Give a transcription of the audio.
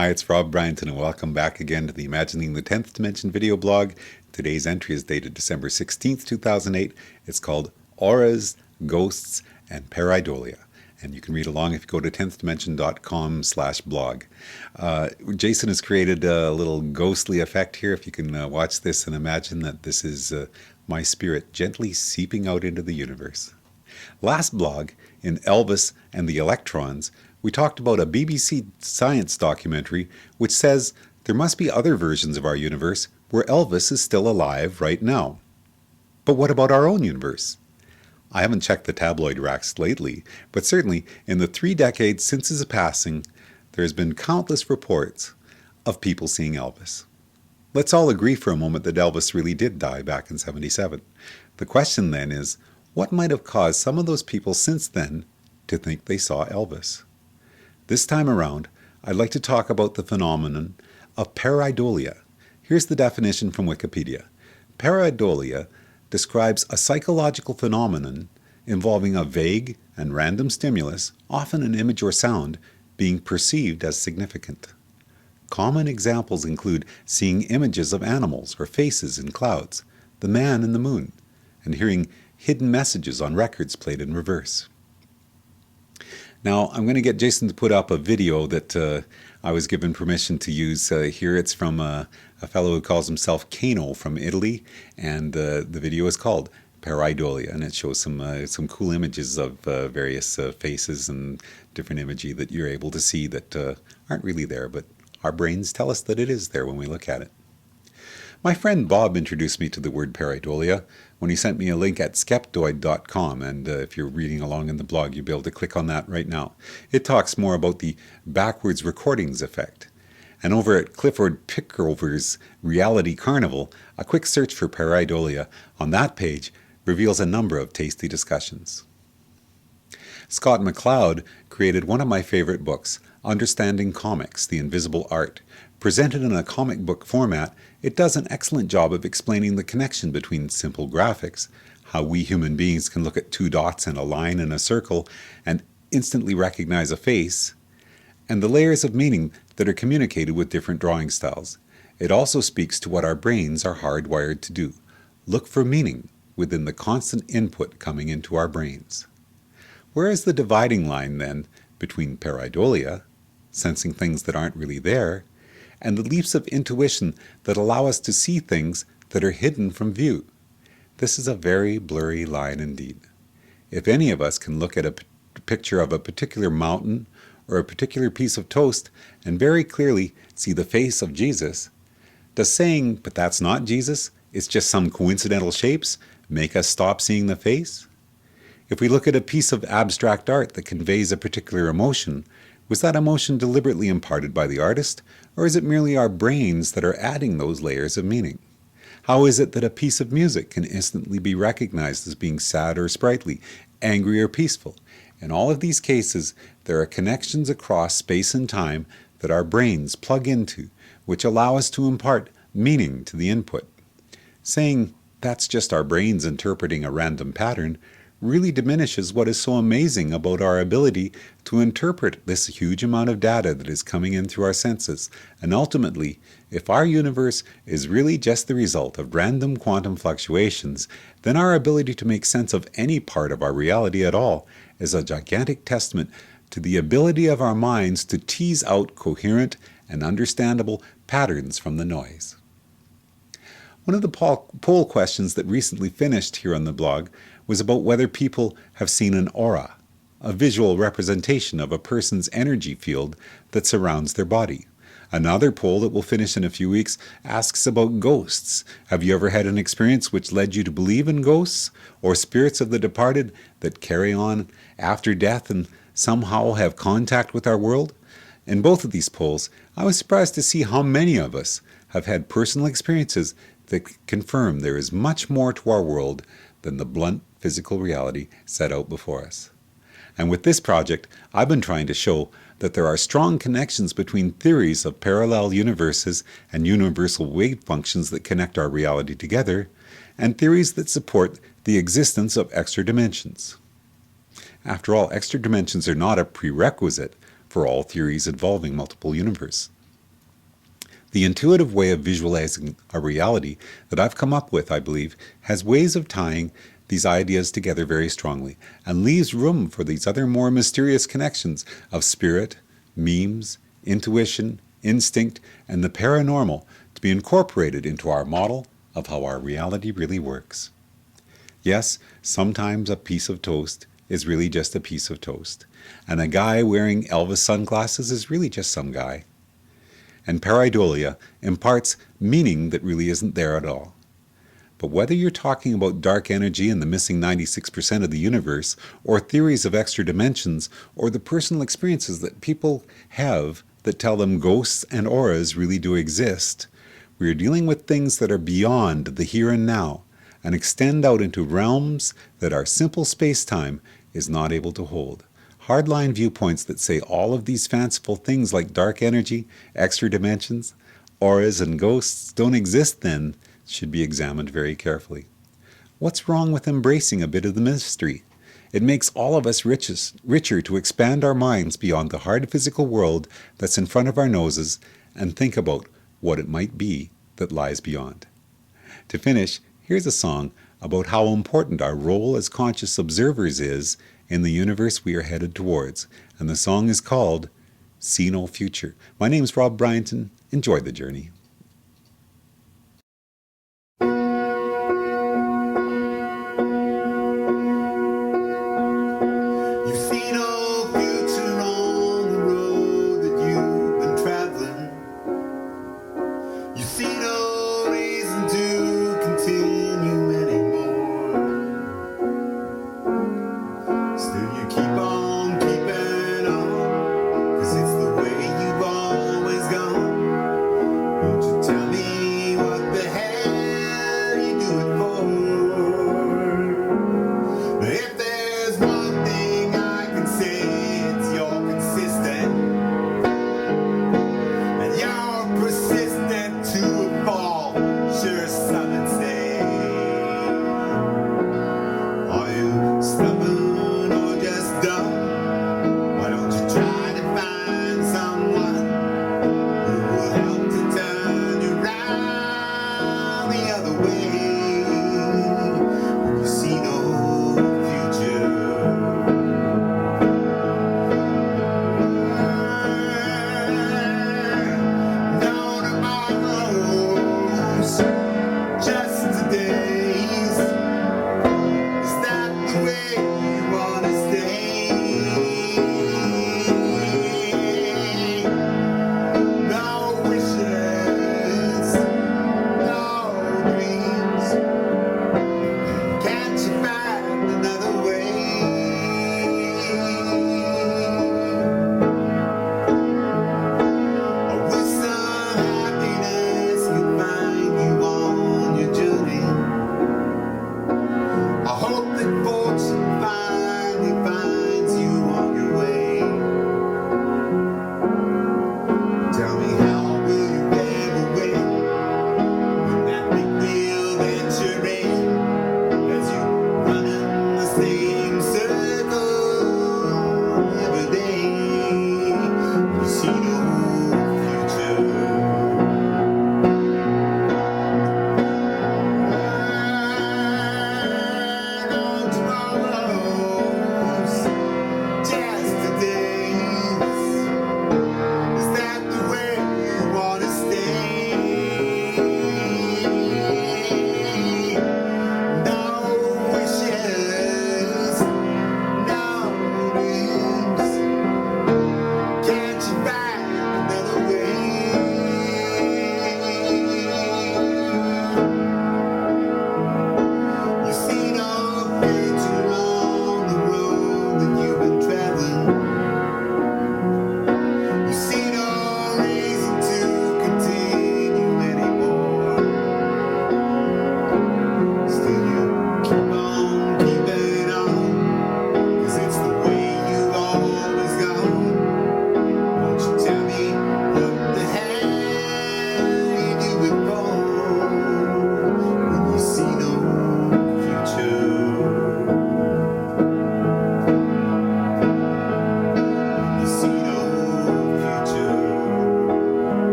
Hi, it's Rob Bryanton, and welcome back again to the Imagining the 10th Dimension video blog. Today's entry is dated December 16th, 2008. It's called Auras, Ghosts, and Pareidolia. And you can read along if you go to 10thdimension.com/blog. Jason has created a little ghostly effect here. If you can watch this and imagine that this is my spirit gently seeping out into the universe. Last blog, in Elvis and the Electrons, we talked about a BBC science documentary which says there must be other versions of our universe where Elvis is still alive right now. But what about our own universe? I haven't checked the tabloid racks lately, but certainly in the 3 decades since his passing, there has been countless reports of people seeing Elvis. Let's all agree for a moment that Elvis really did die back in '77. The question then is, what might have caused some of those people since then to think they saw Elvis? This time around, I'd like to talk about the phenomenon of pareidolia. Here's the definition from Wikipedia. Pareidolia describes a psychological phenomenon involving a vague and random stimulus, often an image or sound, being perceived as significant. Common examples include seeing images of animals or faces in clouds, the man in the moon, and hearing hidden messages on records played in reverse. Now, I'm going to get Jason to put up a video that I was given permission to use here. It's from a fellow who calls himself Kano from Italy, and the video is called Pareidolia, and it shows some cool images of various faces and different imagery that you're able to see that aren't really there, but our brains tell us that it is there when we look at it. My friend Bob introduced me to the word pareidolia when he sent me a link at skeptoid.com, and if you're reading along in the blog, you'll be able to click on that right now. It talks more about the backwards recordings effect. And over at Clifford Pickover's Reality Carnival, a quick search for pareidolia on that page reveals a number of tasty discussions. Scott McCloud created one of my favorite books, Understanding Comics, The Invisible Art. Presented in a comic book format, it does an excellent job of explaining the connection between simple graphics, how we human beings can look at 2 dots and a line and a circle and instantly recognize a face, and the layers of meaning that are communicated with different drawing styles. It also speaks to what our brains are hardwired to do, look for meaning within the constant input coming into our brains. Where is the dividing line, then, between pareidolia, sensing things that aren't really there, and the leaps of intuition that allow us to see things that are hidden from view? This is a very blurry line indeed. If any of us can look at a picture of a particular mountain or a particular piece of toast and very clearly see the face of Jesus, does saying, "But that's not Jesus, it's just some coincidental shapes," make us stop seeing the face? If we look at a piece of abstract art that conveys a particular emotion, was that emotion deliberately imparted by the artist, or is it merely our brains that are adding those layers of meaning? How is it that a piece of music can instantly be recognized as being sad or sprightly, angry or peaceful? In all of these cases, there are connections across space and time that our brains plug into, which allow us to impart meaning to the input. Saying that's just our brains interpreting a random pattern really diminishes what is so amazing about our ability to interpret this huge amount of data that is coming in through our senses. And ultimately, if our universe is really just the result of random quantum fluctuations, then our ability to make sense of any part of our reality at all is a gigantic testament to the ability of our minds to tease out coherent and understandable patterns from the noise. One of the poll questions that recently finished here on the blog was about whether people have seen an aura, a visual representation of a person's energy field that surrounds their body. Another poll that will finish in a few weeks asks about ghosts. Have you ever had an experience which led you to believe in ghosts or spirits of the departed that carry on after death and somehow have contact with our world? In both of these polls, I was surprised to see how many of us have had personal experiences that confirm there is much more to our world than the blunt physical reality set out before us. And with this project, I've been trying to show that there are strong connections between theories of parallel universes and universal wave functions that connect our reality together, and theories that support the existence of extra dimensions. After all, extra dimensions are not a prerequisite for all theories involving multiple universes. The intuitive way of visualizing a reality that I've come up with, I believe, has ways of tying these ideas together very strongly and leaves room for these other more mysterious connections of spirit, memes, intuition, instinct, and the paranormal to be incorporated into our model of how our reality really works. Yes, sometimes a piece of toast is really just a piece of toast, and a guy wearing Elvis sunglasses is really just some guy. And pareidolia imparts meaning that really isn't there at all. But whether you're talking about dark energy and the missing 96% of the universe, or theories of extra dimensions, or the personal experiences that people have that tell them ghosts and auras really do exist, we are dealing with things that are beyond the here and now and extend out into realms that our simple space-time is not able to hold. Hardline viewpoints that say all of these fanciful things like dark energy, extra dimensions, auras, and ghosts don't exist then should be examined very carefully. What's wrong with embracing a bit of the mystery? It makes all of us richer to expand our minds beyond the hard physical world that's in front of our noses and think about what it might be that lies beyond. To finish, here's a song about how important our role as conscious observers is in the universe we are headed towards, and the song is called See No Future. My name's Rob Bryanton. Enjoy the journey. You see no future on the road that you've been traveling. You see no reason to continue anymore. Still you keep on keeping on, 'cause it's the way you've always gone. Won't you tell